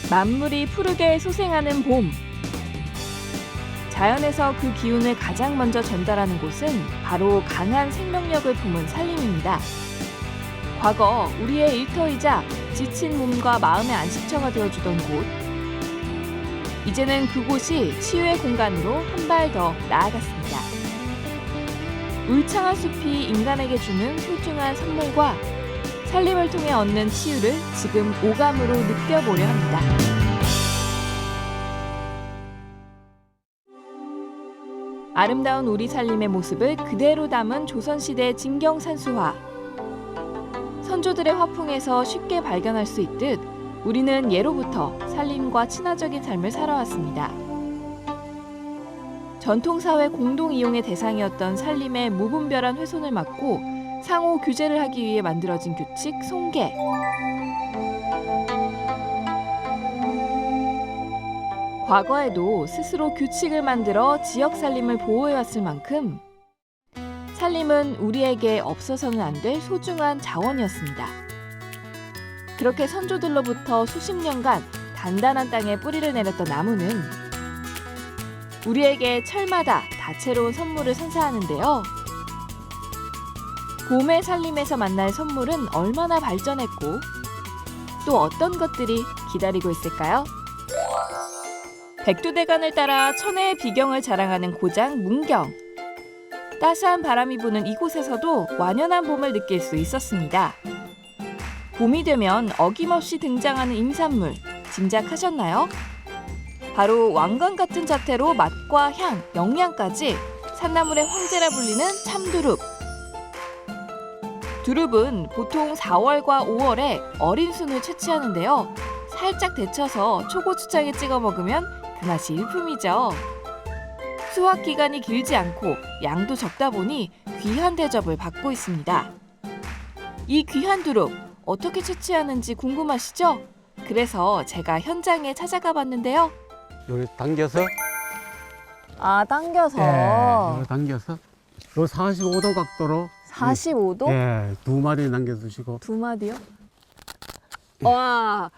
만물이 푸르게 소생하는 봄. 자연에서 그 기운을 가장 먼저 전달하는 곳은 바로 강한 생명력을 품은 산림입니다. 과거 우리의 일터이자 지친 몸과 마음의 안식처가 되어주던 곳. 이제는 그곳이 치유의 공간으로 한 발 더 나아갔습니다. 울창한 숲이 인간에게 주는 소중한 선물과 산림을 통해 얻는 치유를 지금 오감으로 느껴보려 합니다. 아름다운 우리 산림의 모습을 그대로 담은 조선시대 진경산수화. 선조들의 화풍에서 쉽게 발견할 수 있듯 우리는 예로부터 산림과 친화적인 삶을 살아왔습니다. 전통사회 공동 이용의 대상이었던 산림의 무분별한 훼손을 막고 상호 규제를 하기 위해 만들어진 규칙 송계. 과거에도 스스로 규칙을 만들어 지역 산림을 보호해왔을 만큼 산림은 우리에게 없어서는 안 될 소중한 자원이었습니다. 그렇게 선조들로부터 수십 년간 단단한 땅에 뿌리를 내렸던 나무는 우리에게 철마다 다채로운 선물을 선사하는데요. 봄의 산림에서 만날 선물은 얼마나 발전했고 또 어떤 것들이 기다리고 있을까요? 백두대간을 따라 천혜의 비경을 자랑하는 고장 문경. 따스한 바람이 부는 이곳에서도 완연한 봄을 느낄 수 있었습니다. 봄이 되면 어김없이 등장하는 임산물, 짐작하셨나요? 바로 왕관 같은 자태로 맛과 향, 영양까지 산나물의 황제라 불리는 참두릅. 두릅은 보통 4월과 5월에 어린 순을 채취하는데요. 살짝 데쳐서 초고추장에 찍어 먹으면 그 맛이 일품이죠. 수확 기간이 길지 않고 양도 적다 보니 귀한 대접을 받고 있습니다. 이 귀한 두릅 어떻게 채취하는지 궁금하시죠? 그래서 제가 현장에 찾아가 봤는데요. 요리 당겨서 당겨서. 요리 당겨서 요 45도 각도로 45도? 예, 2마리 남겨두시고 2마디요? 와,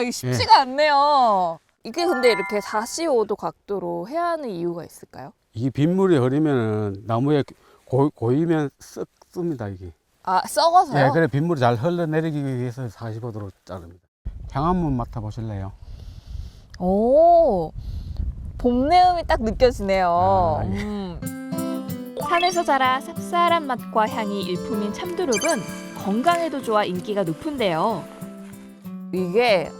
이게 쉽지가 않네요. 이게 근데 이렇게 45도 각도로 해야 하는 이유가 있을까요? 이 빗물이 흐르면 나무에 고이면 썩습니다 이게. 썩어서요? 예, 그래 빗물이 잘 흘러내리기 위해서 45도로 자릅니다. 향 한번 맡아보실래요? 오, 봄 내음이 딱 느껴지네요. 예. 산에서 자라 쌉쌀한 맛과 향이 일품인 참두릅은 건강에도 좋아 인기가 높은데요. 이게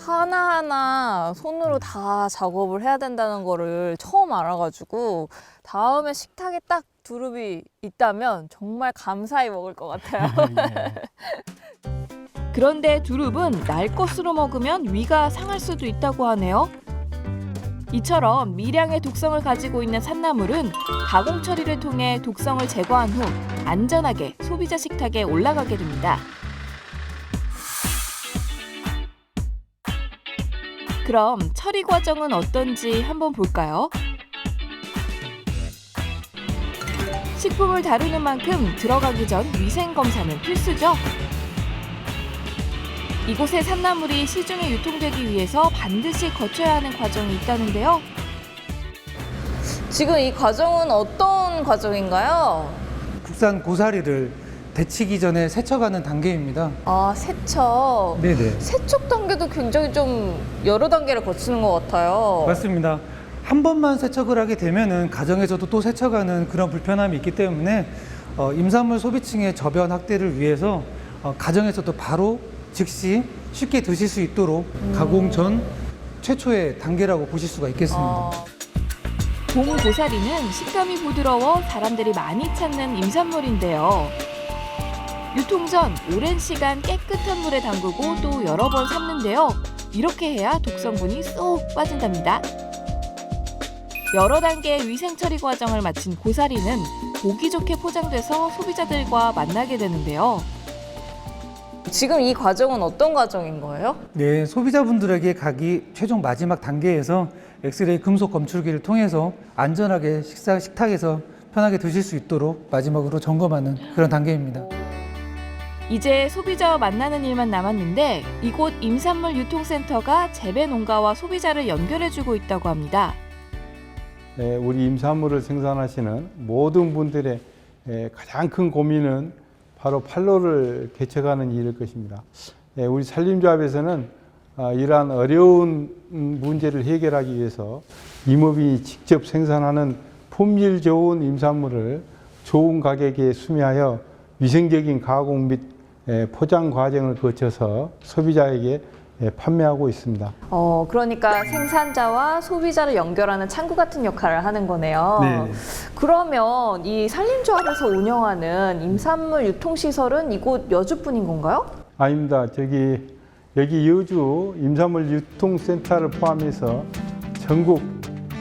하나하나 손으로 다 작업을 해야 된다는 거를 처음 알아가지고 다음에 식탁에 딱 두릅이 있다면 정말 감사히 먹을 것 같아요. 예. 그런데 두릅은 날 것으로 먹으면 위가 상할 수도 있다고 하네요. 이처럼 미량의 독성을 가지고 있는 산나물은 가공 처리를 통해 독성을 제거한 후 안전하게 소비자 식탁에 올라가게 됩니다. 그럼 처리 과정은 어떤지 한번 볼까요? 식품을 다루는 만큼 들어가기 전 위생 검사는 필수죠. 이곳의 산나물이 시중에 유통되기 위해서 반드시 거쳐야 하는 과정이 있다는데요. 지금 이 과정은 어떤 과정인가요? 국산 고사리를 데치기 전에 세척하는 단계입니다. 세척. 네네. 세척 단계도 굉장히 좀 여러 단계를 거치는 것 같아요. 맞습니다. 한 번만 세척을 하게 되면은 가정에서도 또 세척하는 그런 불편함이 있기 때문에 임산물 소비층의 저변 확대를 위해서 가정에서도 바로 즉시 쉽게 드실 수 있도록 가공 전 최초의 단계라고 보실 수가 있겠습니다. 봄 고사리는 식감이 부드러워 사람들이 많이 찾는 임산물인데요. 유통 전 오랜 시간 깨끗한 물에 담그고 또 여러 번 삶는데요. 이렇게 해야 독성분이 쏙 빠진답니다. 여러 단계의 위생 처리 과정을 마친 고사리는 보기 좋게 포장돼서 소비자들과 만나게 되는데요. 지금 이 과정은 어떤 과정인 거예요? 네, 소비자분들에게 가기 최종 마지막 단계에서 엑스레이 금속 검출기를 통해서 안전하게 식사 식탁에서 편하게 드실 수 있도록 마지막으로 점검하는 그런 단계입니다. 이제 소비자와 만나는 일만 남았는데 이곳 임산물 유통센터가 재배 농가와 소비자를 연결해주고 있다고 합니다. 우리 임산물을 생산하시는 모든 분들의 가장 큰 고민은 바로 판로를 개척하는 일일 것입니다. 우리 산림조합에서는 이러한 어려운 문제를 해결하기 위해서 임업인이 직접 생산하는 품질 좋은 임산물을 좋은 가격에 수매하여 위생적인 가공 및 포장 과정을 거쳐서 소비자에게 판매하고 있습니다. 그러니까 생산자와 소비자를 연결하는 창구 같은 역할을 하는 거네요. 네. 그러면 이 산림조합에서 운영하는 임산물 유통시설은 이곳 여주뿐인 건가요? 아닙니다. 여기 여주 임산물 유통센터를 포함해서 전국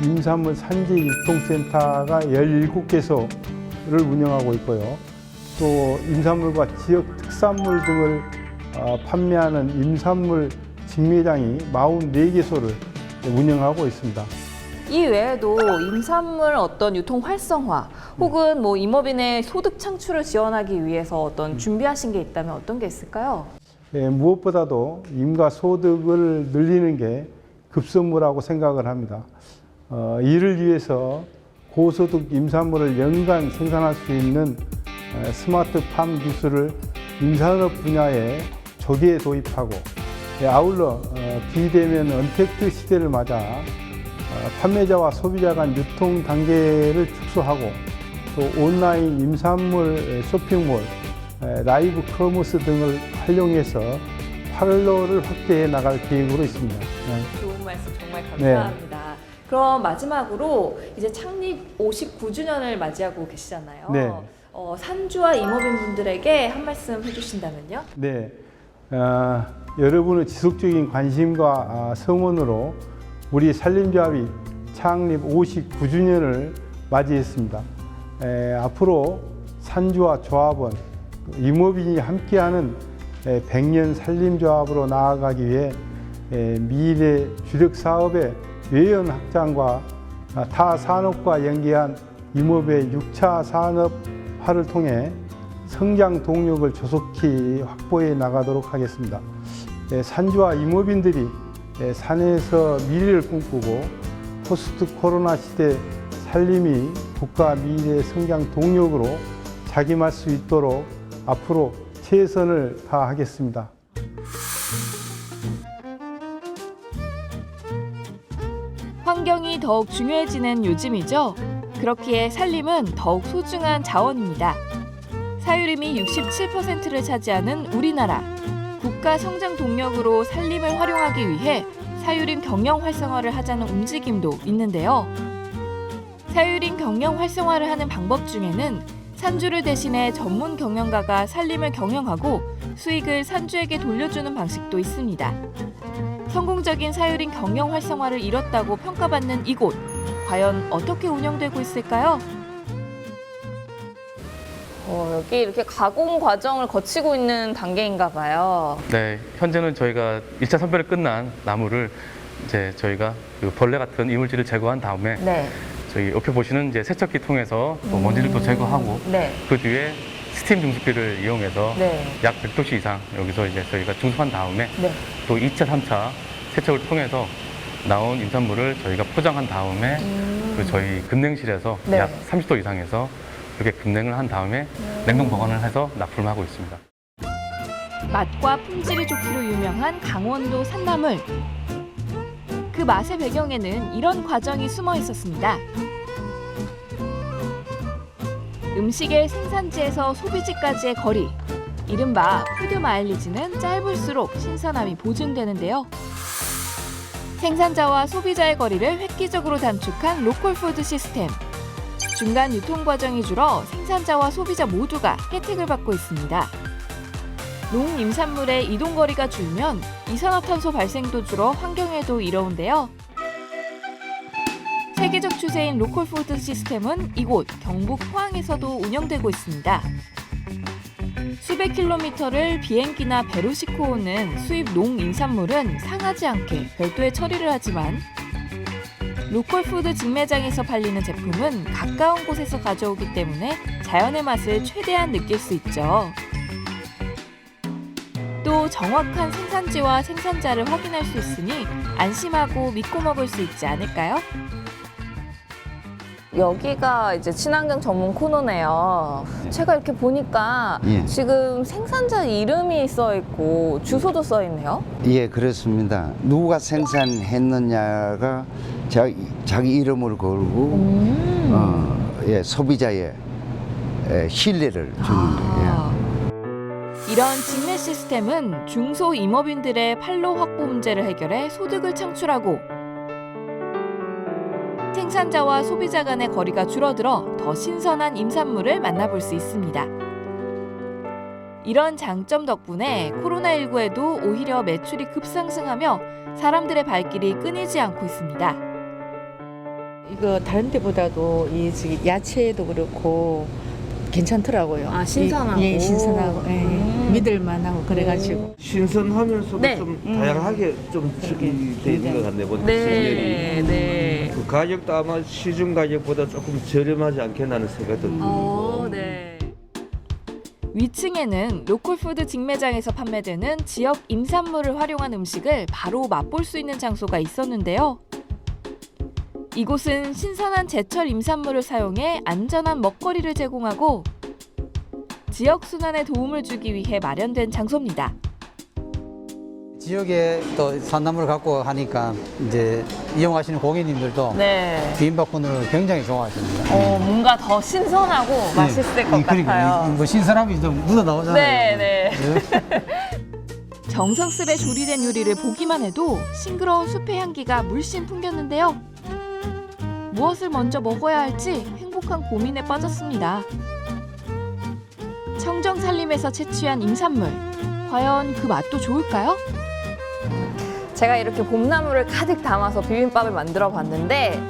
임산물 산지 유통센터가 17개소를 운영하고 있고요. 또 임산물과 지역 특산물 등을 판매하는 임산물 직매장이 44개소를 운영하고 있습니다. 이 외에도 임산물 어떤 유통 활성화 혹은 뭐 임업인의 소득 창출을 지원하기 위해서 어떤 준비하신 게 있다면 어떤 게 있을까요? 무엇보다도 임가 소득을 늘리는 게 급선무라고 생각을 합니다. 이를 위해서 고소득 임산물을 연간 생산할 수 있는 스마트팜 기술을 임산업 분야에 조기에 도입하고 아울러 비대면 언택트 시대를 맞아 판매자와 소비자 간 유통 단계를 축소하고 또 온라인 임산물 쇼핑몰, 라이브 커머스 등을 활용해서 판로를 확대해 나갈 계획으로 있습니다. 좋은 말씀 정말 감사합니다. 그럼 마지막으로 이제 창립 59주년을 맞이하고 계시잖아요. 네. 산주와 임업인분들에게 한 말씀 해주신다면요? 네, 여러분의 지속적인 관심과 성원으로 우리 산림조합이 창립 59주년을 맞이했습니다. 앞으로 산주와 조합원, 임업인이 함께하는 100년 산림조합으로 나아가기 위해 미래 주력 사업의 외연 확장과 타 산업과 연계한 임업의 6차 산업화를 통해 성장 동력을 조속히 확보해 나가도록 하겠습니다. 산주와 임업인들이 산에서 미래를 꿈꾸고 포스트 코로나 시대 산림이 국가 미래 성장 동력으로 자임할 수 있도록 앞으로 최선을 다하겠습니다. 환경이 더욱 중요해지는 요즘이죠. 그렇기에 산림은 더욱 소중한 자원입니다. 사유림이 67%를 차지하는 우리나라. 국가 성장 동력으로 산림을 활용하기 위해 사유림 경영 활성화를 하자는 움직임도 있는데요. 사유림 경영 활성화를 하는 방법 중에는 산주를 대신해 전문 경영가가 산림을 경영하고 수익을 산주에게 돌려주는 방식도 있습니다. 성공적인 사유림 경영 활성화를 이뤘다고 평가받는 이곳. 과연 어떻게 운영되고 있을까요? 여기 이렇게 가공 과정을 거치고 있는 단계인가 봐요. 네, 현재는 저희가 1차 선별이 끝난 나무를 이제 저희가 그 벌레 같은 이물질을 제거한 다음에 네. 저희 옆에 보시는 이제 세척기 통해서 또 먼지를 또 제거하고 네. 그 뒤에 스팀 중습기를 이용해서 네. 약 100도씨 이상 여기서 이제 저희가 중습한 다음에 네. 또 2차, 3차 세척을 통해서 나온 임산물을 저희가 포장한 다음에 그 저희 급냉실에서 네. 약 30도 이상에서 이렇게 급냉을 한 다음에 냉동 보관을 해서 납품을 하고 있습니다. 맛과 품질이 좋기로 유명한 강원도 산나물. 그 맛의 배경에는 이런 과정이 숨어 있었습니다. 음식의 생산지에서 소비지까지의 거리, 이른바 푸드 마일리지는 짧을수록 신선함이 보존되는데요. 생산자와 소비자의 거리를 획기적으로 단축한 로컬 푸드 시스템. 중간 유통 과정이 줄어 생산자와 소비자 모두가 혜택을 받고 있습니다. 농임산물의 이동거리가 줄면 이산화탄소 발생도 줄어 환경에도 이로운데요. 세계적 추세인 로컬 푸드 시스템은 이곳 경북 포항에서도 운영되고 있습니다. 수백 킬로미터를 비행기나 배로 싣고 오는 수입 농임산물은 상하지 않게 별도의 처리를 하지만 로컬 푸드 직매장에서 팔리는 제품은 가까운 곳에서 가져오기 때문에 자연의 맛을 최대한 느낄 수 있죠. 손으로 정확한 생산지와 생산자를 확인할 수 있으니 안심하고 믿고 먹을 수 있지 않을까요? 여기가 이제 친환경 전문 코너네요. 제가 이렇게 보니까 예. 지금 생산자 이름이 써 있고 주소도 써 있네요. 예, 그렇습니다. 누가 생산했느냐가 자기 이름을 걸고 예, 소비자의 신뢰를 주는 거예요. 이런 직내 시스템은 중소임업인들의 판로 확보 문제를 해결해 소득을 창출하고 생산자와 소비자 간의 거리가 줄어들어 더 신선한 임산물을 만나볼 수 있습니다. 이런 장점 덕분에 코로나19에도 오히려 매출이 급상승하며 사람들의 발길이 끊이지 않고 있습니다. 이거 다른 데보다도 이 저기 야채도 그렇고 괜찮더라고요. 아, 신선하고. 예, 신선하고 예, 믿을만하고 그래가지고 신선하면서도 네. 좀 다양하게 좀 준비되어 있는 것 같네요. 보니까 네, 네. 그 가격도 아마 시중 가격보다 조금 저렴하지 않겠나 하는 생각도 들고. 네. 위층에는 로컬푸드 직매장에서 판매되는 지역 임산물을 활용한 음식을 바로 맛볼 수 있는 장소가 있었는데요. 이곳은 신선한 제철 임산물을 사용해 안전한 먹거리를 제공하고 지역 순환에 도움을 주기 위해 마련된 장소입니다. 지역에 또 산나물을 갖고 하니까 이제 이용하시는 고객님들도 네. 비빔밥꾼을 굉장히 좋아하십니다. 뭔가 더 신선하고 맛있을 것 같아요. 뭐 신선함이 좀 묻어 나오잖아요. 네, 네. 정성스레 조리된 요리를 보기만 해도 싱그러운 숲의 향기가 물씬 풍겼는데요. 무엇을 먼저 먹어야 할지 행복한 고민에 빠졌습니다. 청정 산림에서 채취한 임산물, 과연 그 맛도 좋을까요? 제가 이렇게 봄나물을 가득 담아서 비빔밥을 만들어 봤는데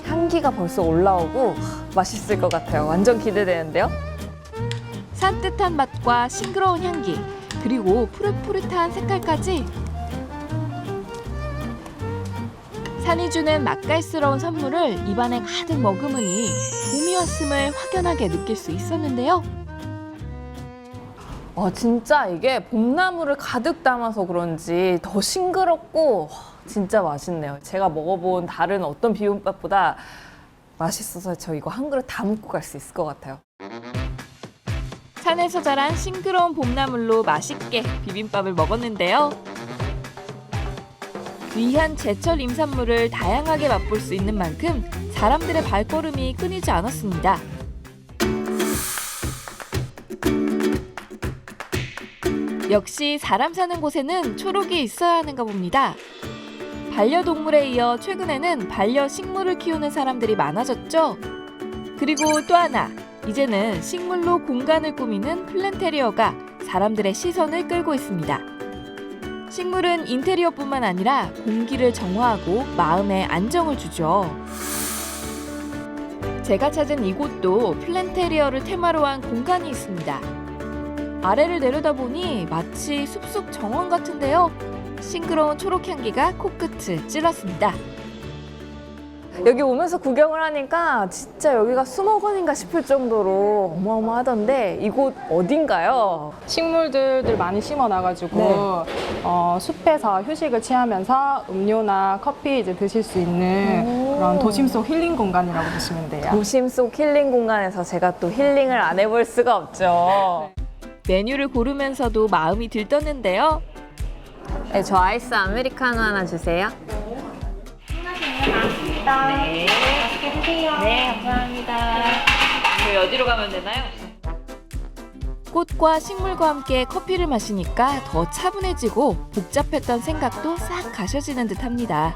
향기가 벌써 올라오고 맛있을 것 같아요. 완전 기대되는데요. 산뜻한 맛과 싱그러운 향기, 그리고 푸릇푸릇한 색깔까지 산이 주는 맛깔스러운 선물을 입안에 가득 머금으니 봄이 왔음을 확연하게 느낄 수 있었는데요. 진짜 이게 봄나물을 가득 담아서 그런지 더 싱그럽고 진짜 맛있네요. 제가 먹어본 다른 어떤 비빔밥보다 맛있어서 저 이거 한 그릇 다 먹고 갈 수 있을 것 같아요. 산에서 자란 싱그러운 봄나물로 맛있게 비빔밥을 먹었는데요. 귀한 제철 임산물을 다양하게 맛볼 수 있는 만큼 사람들의 발걸음이 끊이지 않았습니다. 역시 사람 사는 곳에는 초록이 있어야 하는가 봅니다. 반려동물에 이어 최근에는 반려식물을 키우는 사람들이 많아졌죠. 그리고 또 하나, 이제는 식물로 공간을 꾸미는 플랜테리어가 사람들의 시선을 끌고 있습니다. 식물은 인테리어뿐만 아니라 공기를 정화하고 마음에 안정을 주죠. 제가 찾은 이곳도 플랜테리어를 테마로 한 공간이 있습니다. 아래를 내려다보니 마치 숲속 정원 같은데요. 싱그러운 초록 향기가 코끝을 찔렀습니다. 여기 오면서 구경을 하니까 진짜 여기가 수목원인가 싶을 정도로 어마어마하던데 이곳 어딘가요? 식물들을 많이 심어놔가지고 네. 숲에서 휴식을 취하면서 음료나 커피 이제 드실 수 있는 그런 도심 속 힐링 공간이라고 보시면 돼요. 도심 속 힐링 공간에서 제가 또 힐링을 안 해볼 수가 없죠. 메뉴를 고르면서도 마음이 들떴는데요. 네, 저 아이스 아메리카노 하나 주세요. 네. 맛있게 드세요. 네, 감사합니다. 저희 어디로 가면 되나요? 꽃과 식물과 함께 커피를 마시니까 더 차분해지고 복잡했던 생각도 싹 가셔지는 듯합니다.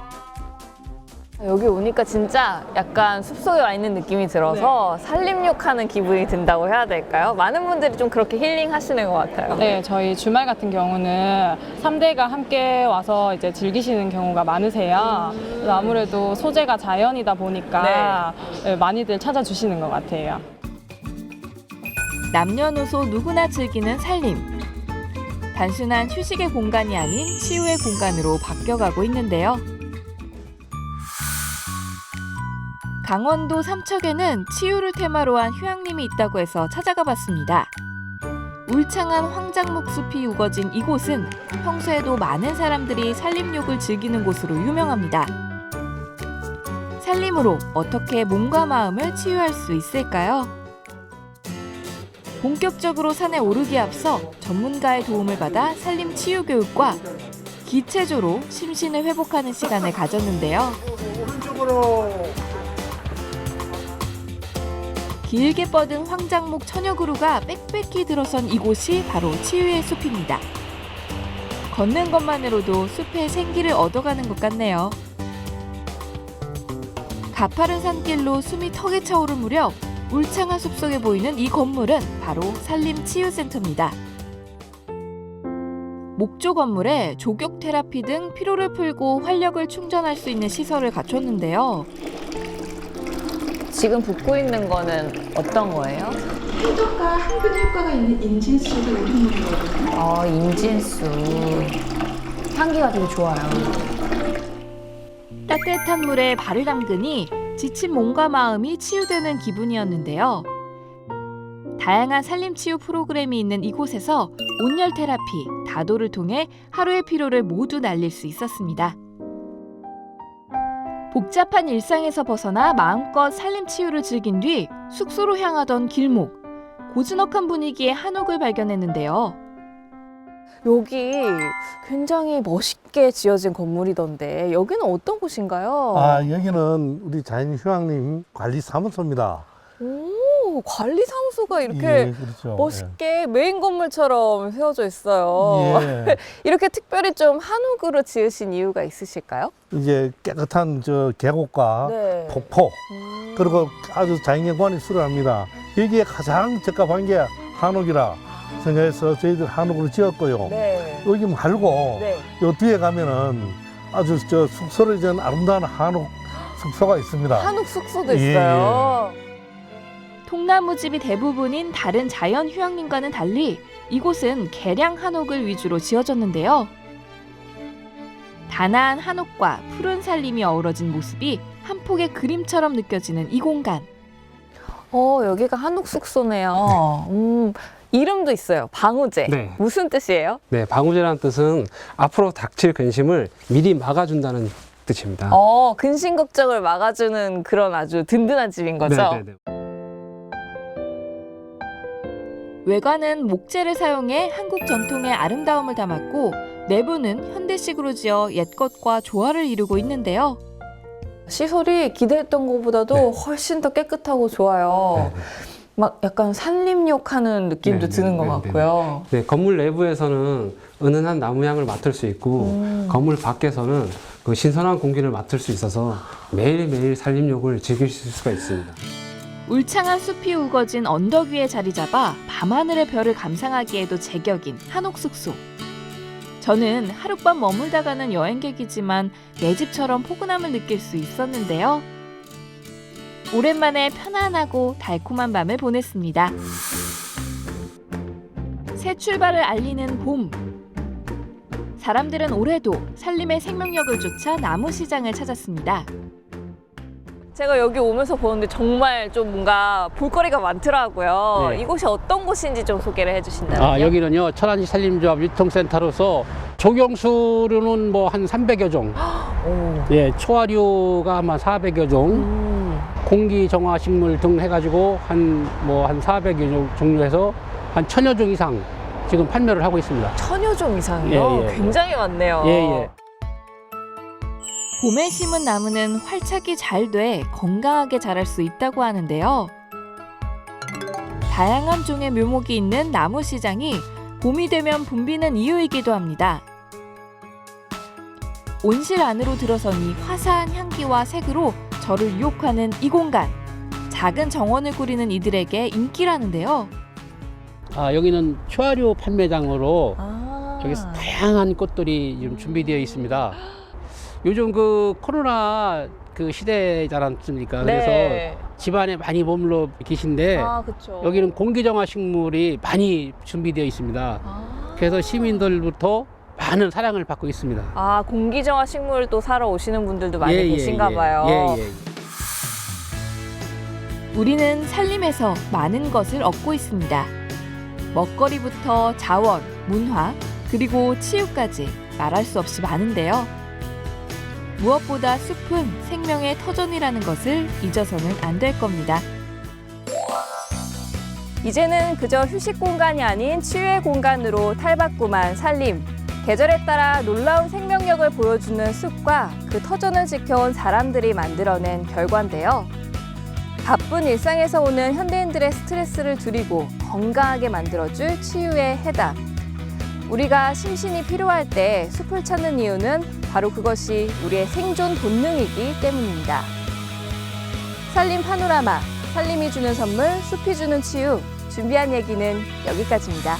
여기 오니까 진짜 약간 숲속에 와 있는 느낌이 들어서 산림욕하는 기분이 든다고 해야 될까요? 많은 분들이 좀 그렇게 힐링 하시는 것 같아요. 네, 저희 주말 같은 경우는 3대가 함께 와서 이제 즐기시는 경우가 많으세요. 그래서 아무래도 소재가 자연이다 보니까 네, 많이들 찾아주시는 것 같아요. 남녀노소 누구나 즐기는 산림. 단순한 휴식의 공간이 아닌 치유의 공간으로 바뀌어가고 있는데요. 강원도 삼척에는 치유를 테마로 한 휴양림이 있다고 해서 찾아가 봤습니다. 울창한 황장목 숲이 우거진 이곳은 평소에도 많은 사람들이 산림욕을 즐기는 곳으로 유명합니다. 산림으로 어떻게 몸과 마음을 치유할 수 있을까요? 본격적으로 산에 오르기에 앞서 전문가의 도움을 받아 산림 치유 교육과 기체조로 심신을 회복하는 시간을 가졌는데요. 길게 뻗은 황장목 천여그루가 빽빽히 들어선 이곳이 바로 치유의 숲입니다. 걷는 것만으로도 숲에 생기를 얻어가는 것 같네요. 가파른 산길로 숨이 턱에 차오를 무렵 울창한 숲속에 보이는 이 건물은 바로 산림치유센터입니다. 목조 건물에 조격 테라피 등 피로를 풀고 활력을 충전할 수 있는 시설을 갖췄는데요. 지금 붓고 있는 거는 어떤 거예요? 해독과 항균 효과가 있는 인진수를 우린 물이거든요. 인진수. 향기가 되게 좋아요. 따뜻한 물에 발을 담그니 지친 몸과 마음이 치유되는 기분이었는데요. 다양한 산림치유 프로그램이 있는 이곳에서 온열 테라피, 다도를 통해 하루의 피로를 모두 날릴 수 있었습니다. 복잡한 일상에서 벗어나 마음껏 산림치유를 즐긴 뒤 숙소로 향하던 길목. 고즈넉한 분위기의 한옥을 발견했는데요. 여기 굉장히 멋있게 지어진 건물이던데 여기는 어떤 곳인가요? 여기는 우리 자연휴양림 관리사무소입니다. 오, 관리사무소가 이렇게 예, 그렇죠. 멋있게 메인 건물처럼 세워져 있어요. 예. 이렇게 특별히 좀 한옥으로 지으신 이유가 있으실까요? 이제 깨끗한 저 계곡과 네. 폭포 그리고 아주 자연경관이 수려합니다. 여기에 가장 적합한 게 한옥이라 생각해서 저희들 한옥으로 지었고요. 네. 여기 말고 네. 요 뒤에 가면은 아주 저 숙소를 지은 아름다운 한옥 숙소가 있습니다. 한옥 숙소도 예, 있어요. 통나무집이 대부분인 다른 자연 휴양림과는 달리 이곳은 개량 한옥을 위주로 지어졌는데요. 단아한 한옥과 푸른 산림이 어우러진 모습이 한 폭의 그림처럼 느껴지는 이 공간. 여기가 한옥 숙소네요. 이름도 있어요. 방우제. 네. 무슨 뜻이에요? 네, 방우제라는 뜻은 앞으로 닥칠 근심을 미리 막아준다는 뜻입니다. 근심 걱정을 막아주는 그런 아주 든든한 집인 거죠? 네네네. 외관은 목재를 사용해 한국 전통의 아름다움을 담았고 내부는 현대식으로 지어 옛것과 조화를 이루고 있는데요. 시설이 기대했던 것보다도 훨씬 더 깨끗하고 좋아요. 막 약간 산림욕 하는 느낌도 드는 것 같고요. 네, 건물 내부에서는 은은한 나무향을 맡을 수 있고 건물 밖에서는 그 신선한 공기를 맡을 수 있어서 매일매일 산림욕을 즐기실 수가 있습니다. 울창한 숲이 우거진 언덕 위에 자리 잡아 밤하늘의 별을 감상하기에도 제격인 한옥 숙소. 저는 하룻밤 머물다 가는 여행객이지만 내 집처럼 포근함을 느낄 수 있었는데요. 오랜만에 편안하고 달콤한 밤을 보냈습니다. 새 출발을 알리는 봄. 사람들은 올해도 산림의 생명력을 쫓아 나무시장을 찾았습니다. 제가 여기 오면서 보는데 정말 좀 뭔가 볼거리가 많더라고요. 네. 이곳이 어떤 곳인지 좀 소개를 해주신다면요? 여기는요, 천안시 산림조합 유통센터로서 조경수류는 뭐 한 300여 종, 예, 초화류가 아마 400여 종, 공기정화식물 등 해가지고 한 400여 종 종류해서 한 1000여 종 이상 지금 판매를 하고 있습니다. 1000여 종 이상이요? 예, 예. 굉장히 많네요. 예, 예. 봄에 심은 나무는 활착이 잘 돼 건강하게 자랄 수 있다고 하는데요. 다양한 종의 묘목이 있는 나무 시장이 봄이 되면 붐비는 이유이기도 합니다. 온실 안으로 들어서니 화사한 향기와 색으로 저를 유혹하는 이 공간. 작은 정원을 꾸리는 이들에게 인기라는데요. 여기는 초화류 판매장으로 여기서 다양한 꽃들이 지금 준비되어 있습니다. 요즘 그 코로나 그 시대지 않습니까? 네. 그래서 집안에 많이 머물러 계신데 그쵸. 여기는 공기정화 식물이 많이 준비되어 있습니다. 그래서 시민들부터 많은 사랑을 받고 있습니다. 공기정화 식물도 사러 오시는 분들도 많이 계신가 봐요. 예. 우리는 산림에서 많은 것을 얻고 있습니다. 먹거리부터 자원, 문화, 그리고 치유까지 말할 수 없이 많은데요. 무엇보다 숲은 생명의 터전이라는 것을 잊어서는 안 될 겁니다. 이제는 그저 휴식 공간이 아닌 치유의 공간으로 탈바꿈한 산림. 계절에 따라 놀라운 생명력을 보여주는 숲과 그 터전을 지켜온 사람들이 만들어낸 결과인데요. 바쁜 일상에서 오는 현대인들의 스트레스를 줄이고 건강하게 만들어줄 치유의 해답. 우리가 심신이 필요할 때 숲을 찾는 이유는 바로 그것이 우리의 생존 본능이기 때문입니다. 산림 파노라마, 산림이 주는 선물, 숲이 주는 치유. 준비한 얘기는 여기까지입니다.